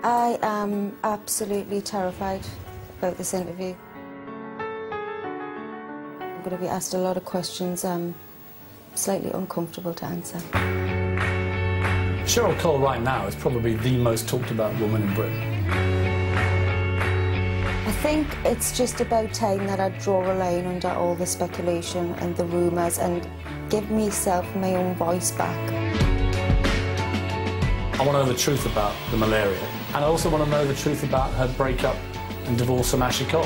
I am absolutely terrified about this interview. I'm going to be asked a lot of questions I'm slightly uncomfortable to answer. Cheryl Cole right now is probably the most talked about woman in Britain. I think it's just about time that I draw a line under all the speculation and the rumours and give myself my own voice back. I want to know the truth about the malaria, and I also want to know the truth about her breakup and divorce from Ashley Cole.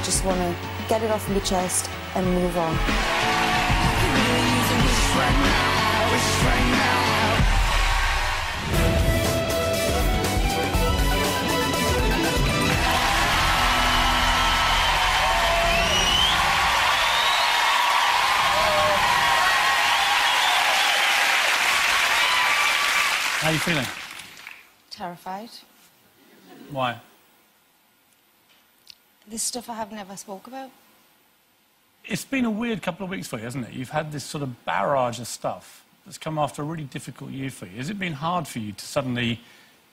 Just want to get it off my chest and move on. How are you feeling? Terrified. Why? This stuff I have never spoke about. It's been a weird couple of weeks for you, hasn't it? You've had this sort of barrage of stuff that's come after a really difficult year for you. Has it been hard for you to suddenly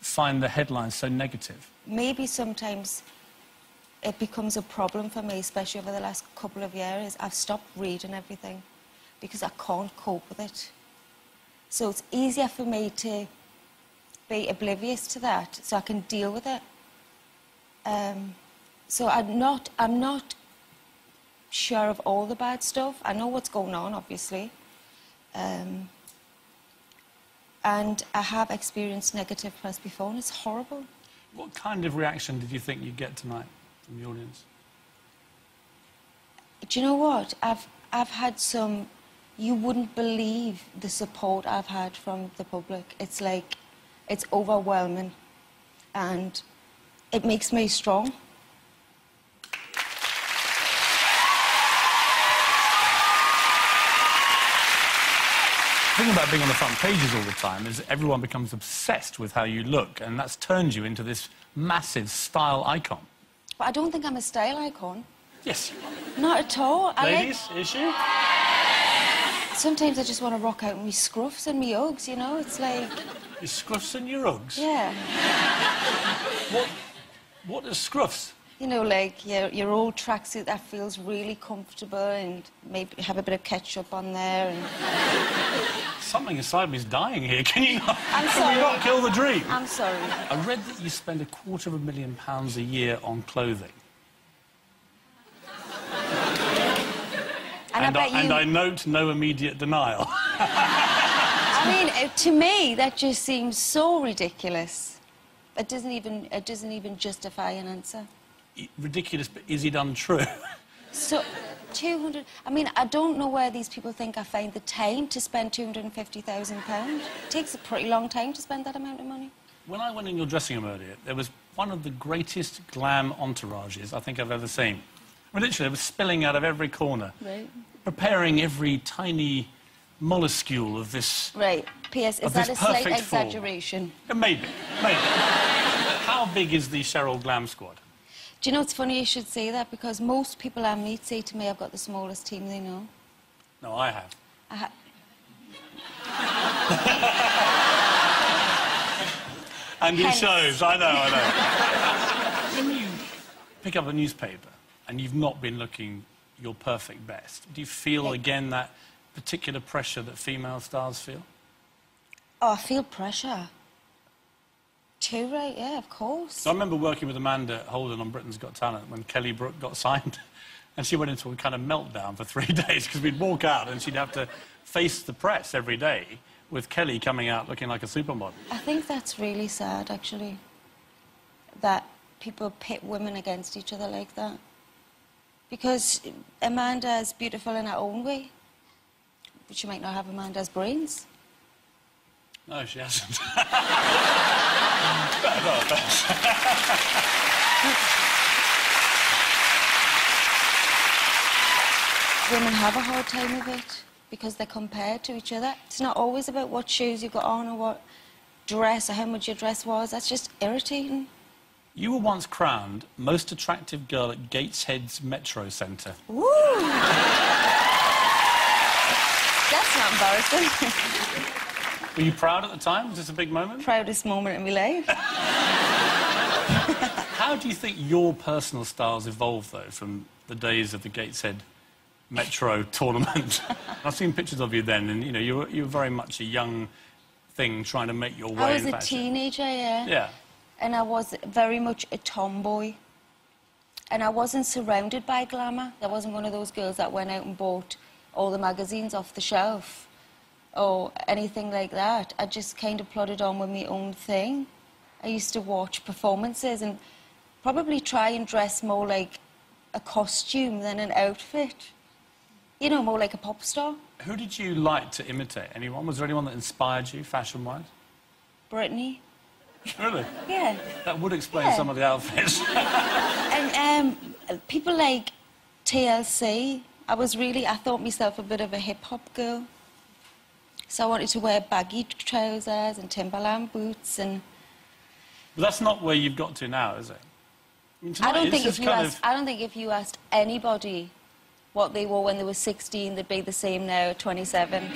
find the headlines so negative? Maybe sometimes it becomes a problem for me, especially over the last couple of years. I've stopped reading everything because I can't cope with it. So it's easier for me to be oblivious to that, so I can deal with it. So I'm not sure of all the bad stuff. I know what's going on, obviously. And I have experienced negative press before, and it's horrible. What kind of reaction did you think you'd get tonight from the audience? Do you know what? I've had some... You wouldn't believe the support I've had from the public. It's like... It's overwhelming, and it makes me strong. The thing about being on the front pages all the time is everyone becomes obsessed with how you look, and that's turned you into this massive style icon. But I don't think I'm a style icon. Yes. Not at all. Ladies, is she? Sometimes I just want to rock out in my scruffs and my Uggs, you know? It's like... Your scruffs and your Uggs? Yeah. What are scruffs? You know, like your old tracksuit that feels really comfortable and maybe have a bit of ketchup on there and... Something inside me is dying here. Can you not... I'm sorry. Can we not kill the dream? I'm sorry. I read that you spend £250,000 a year on clothing. And I note no immediate denial. I mean, to me, that just seems so ridiculous. It doesn't even justify an answer. Ridiculous, but is it untrue? So, 200... I mean, I don't know where these people think I find the time to spend £250,000. It takes a pretty long time to spend that amount of money. When I went in your dressing room earlier, there was one of the greatest glam entourages I think I've ever seen. I mean, literally, it was spilling out of every corner. Right. Preparing every tiny molluscule of this... Right. P.S., is that a slight exaggeration? Maybe. How big is the Cheryl Glam Squad? Do you know, it's funny you should say that, because most people I meet say to me I've got the smallest team they know. No, I have. And it shows, I know. When you pick up a newspaper and you've not been looking your perfect best, do you feel, again, that particular pressure that female stars feel? Oh, I feel pressure. Too, right? Yeah, of course. So I remember working with Amanda Holden on Britain's Got Talent when Kelly Brook got signed, and she went into a kind of meltdown for 3 days because we'd walk out and she'd have to face the press every day with Kelly coming out looking like a supermodel. I think that's really sad, actually, that people pit women against each other like that. Because Amanda is beautiful in her own way, but she might not have Amanda's brains. No, she hasn't. Women have a hard time of it because they're compared to each other. It's not always about what shoes you got on or what dress or how much your dress was. That's just irritating. You were once crowned most attractive girl at Gateshead's Metro Centre. Woo! That's not embarrassing. Were you proud at the time? Was this a big moment? Proudest moment in my life. How do you think your personal styles evolved, though, from the days of the Gateshead Metro tournament? I've seen pictures of you then, and, you know, you were very much a young thing trying to make your way in fashion. I was a teenager, yeah. Yeah. And I was very much a tomboy. And I wasn't surrounded by glamour. I wasn't one of those girls that went out and bought all the magazines off the shelf or anything like that. I just kind of plodded on with my own thing. I used to watch performances and probably try and dress more like a costume than an outfit. You know, more like a pop star. Who did you like to imitate? Anyone? Was there anyone that inspired you, fashion-wise? Britney. Really? Yeah. That would explain some of the outfits. And people like TLC. I thought myself a bit of a hip-hop girl. So I wanted to wear baggy trousers and Timberland boots and... But that's not where you've got to now, is it? I mean, I don't think if you asked anybody what they wore when they were 16, they'd be the same now at 27.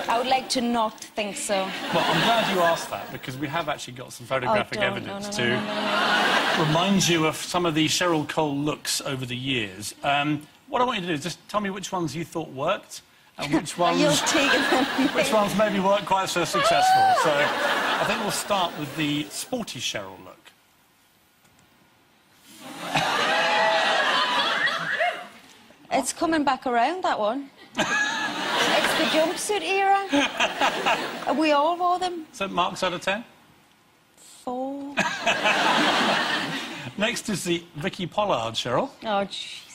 I would like to not think so. Well, I'm glad you asked that, because we have actually got some photographic evidence to remind you of some of the Cheryl Cole looks over the years. What I want you to do is just tell me which ones you thought worked and which ones... which ones maybe weren't quite so successful. So I think we'll start with the sporty Cheryl look. It's coming back around, that one. It's the jumpsuit era. We all wore them. So marks out of 10? 4. Next is the Vicky Pollard, Cheryl. Oh, jeez.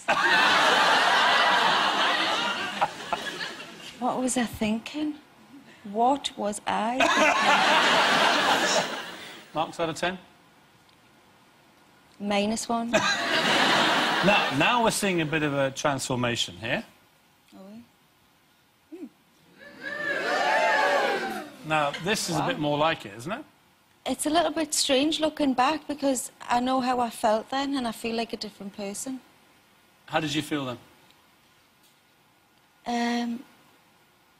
What was I thinking? What was I thinking? Marks out of 10? -1. Now we're seeing a bit of a transformation here. Now, this is a bit more like it, isn't it? It's a little bit strange looking back because I know how I felt then and I feel like a different person. How did you feel then?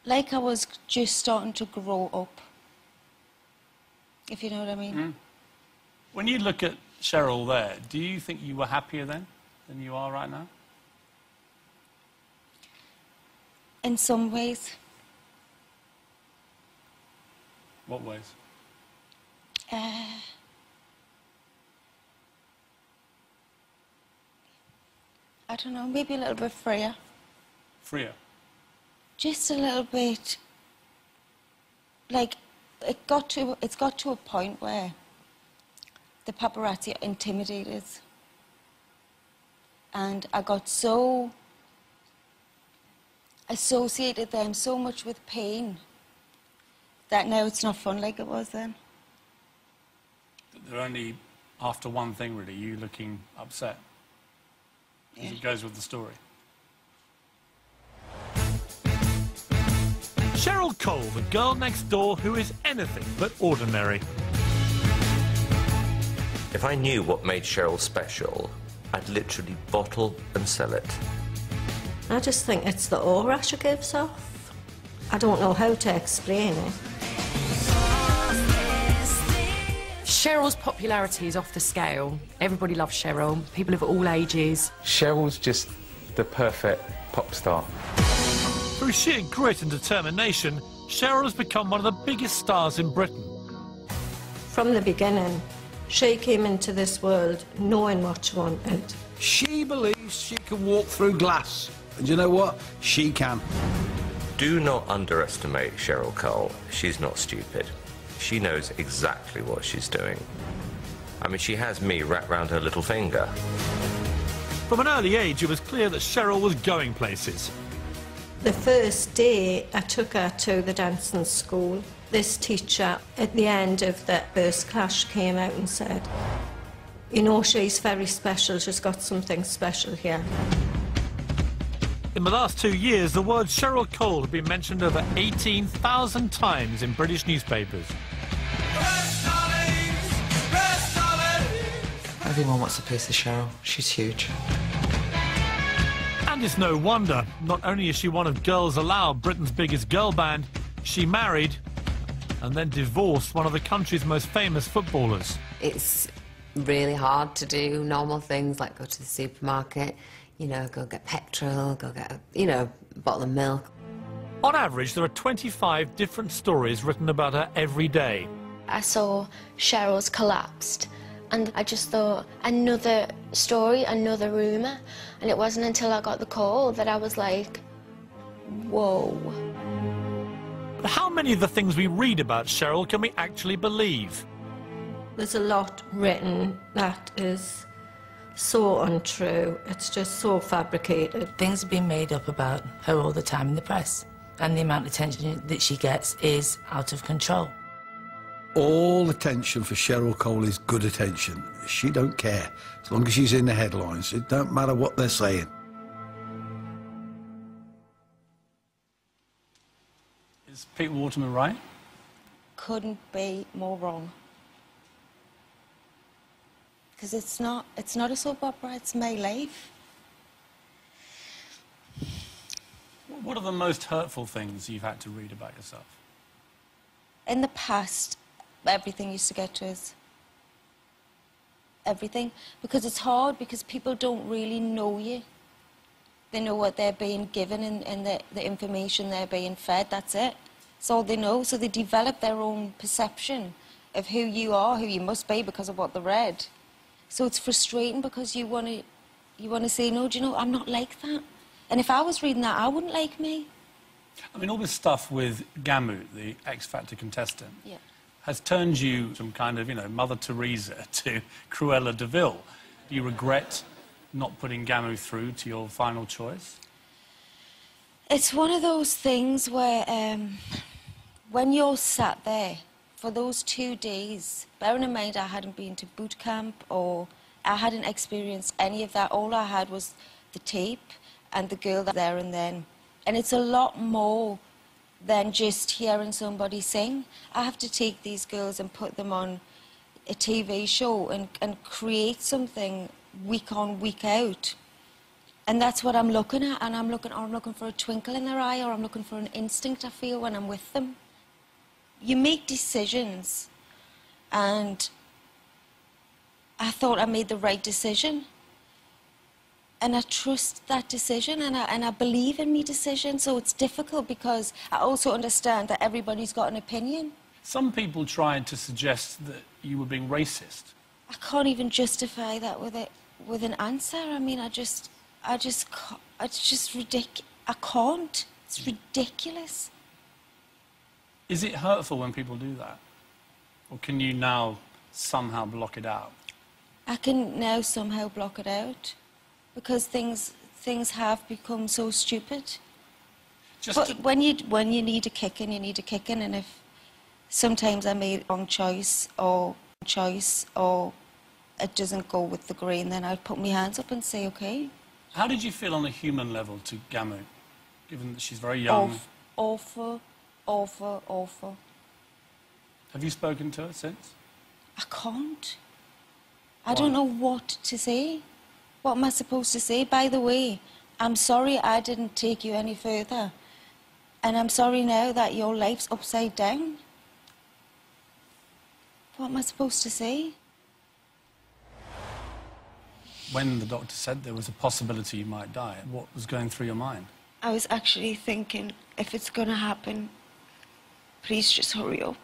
Like I was just starting to grow up, if you know what I mean. Mm. When you look at Cheryl there, do you think you were happier then than you are right now? In some ways. What ways? I don't know, maybe a little bit freer. Freer? Just a little bit, like, it's got to a point where the paparazzi are intimidated. And I got so associated them so much with pain that now it's not fun like it was then. They're only after one thing, really, you looking upset. Because it goes with the story. Cheryl Cole, the girl next door who is anything but ordinary. If I knew what made Cheryl special, I'd literally bottle and sell it. I just think it's the aura she gives off. I don't know how to explain it. Cheryl's popularity is off the scale. Everybody loves Cheryl, people of all ages. Cheryl's just the perfect pop star. Through sheer grit and determination, Cheryl has become one of the biggest stars in Britain. From the beginning, she came into this world knowing what she wanted. She believes she can walk through glass. And you know what? She can. Do not underestimate Cheryl Cole. She's not stupid. She knows exactly what she's doing. I mean, she has me wrapped round her little finger. From an early age, it was clear that Cheryl was going places. The first day I took her to the dancing school, this teacher at the end of the first class came out and said, you know, she's very special, she's got something special here. In the last 2 years, the word Cheryl Cole had been mentioned over 18,000 times in British newspapers. Everyone wants a piece of Cheryl. She's huge. And it's no wonder. Not only is she one of Girls Aloud, Britain's biggest girl band, she married and then divorced one of the country's most famous footballers. It's really hard to do normal things like go to the supermarket, you know, go get petrol, go get, a bottle of milk. On average, there are 25 different stories written about her every day. I saw Cheryl's collapsed, and I just thought, another story, another rumour. And it wasn't until I got the call that I was like, whoa. But how many of the things we read about Cheryl can we actually believe? There's a lot written that is so untrue. It's just so fabricated. Things have been made up about her all the time in the press, and the amount of attention that she gets is out of control. All attention for Cheryl Cole is good attention. She don't care. As long as she's in the headlines, it don't matter what they're saying. Is Pete Waterman right? Couldn't be more wrong. Because it's not a soap opera, it's my life. What are the most hurtful things you've had to read about yourself? In the past, everything used to get to us. Everything. Because it's hard, because people don't really know you. They know what they're being given and the information they're being fed, that's it. It's all they know. So they develop their own perception of who you are, who you must be because of what they read. So it's frustrating because you want to say, no, do you know, I'm not like that. And if I was reading that, I wouldn't like me. I mean, all this stuff with Gamut, the X Factor contestant, Yeah. has turned you from kind of, Mother Teresa to Cruella de Vil. Do you regret not putting Gamut through to your final choice? It's one of those things where when you're sat there for those 2 days, bearing in mind I hadn't been to boot camp or I hadn't experienced any of that. All I had was the tape and the girl there and then. And it's a lot more than just hearing somebody sing. I have to take these girls and put them on a TV show and create something week on, week out. And that's what I'm looking at, and I'm looking for a twinkle in their eye, or I'm looking for an instinct I feel when I'm with them. You make decisions, and I thought I made the right decision. And I trust that decision, and I believe in my decision, so it's difficult because I also understand that everybody's got an opinion. Some people tried to suggest that you were being racist. I can't even justify that with an answer. I mean, it's just ridiculous. I can't. It's ridiculous. Is it hurtful when people do that? Or can you now somehow block it out? I can now somehow block it out. Because things have become so stupid. But when you need a kicking, you need a kicking, and if sometimes I made a wrong choice or it doesn't go with the grain, then I'd put my hands up and say, okay. How did you feel on a human level to Gamut, given that she's very young? Awful, awful, awful. Have you spoken to her since? I can't. Why? I don't know what to say. What am I supposed to say? By the way, I'm sorry I didn't take you any further. And I'm sorry now that your life's upside down. What am I supposed to say? When the doctor said there was a possibility you might die, what was going through your mind? I was actually thinking, if it's going to happen, please just hurry up.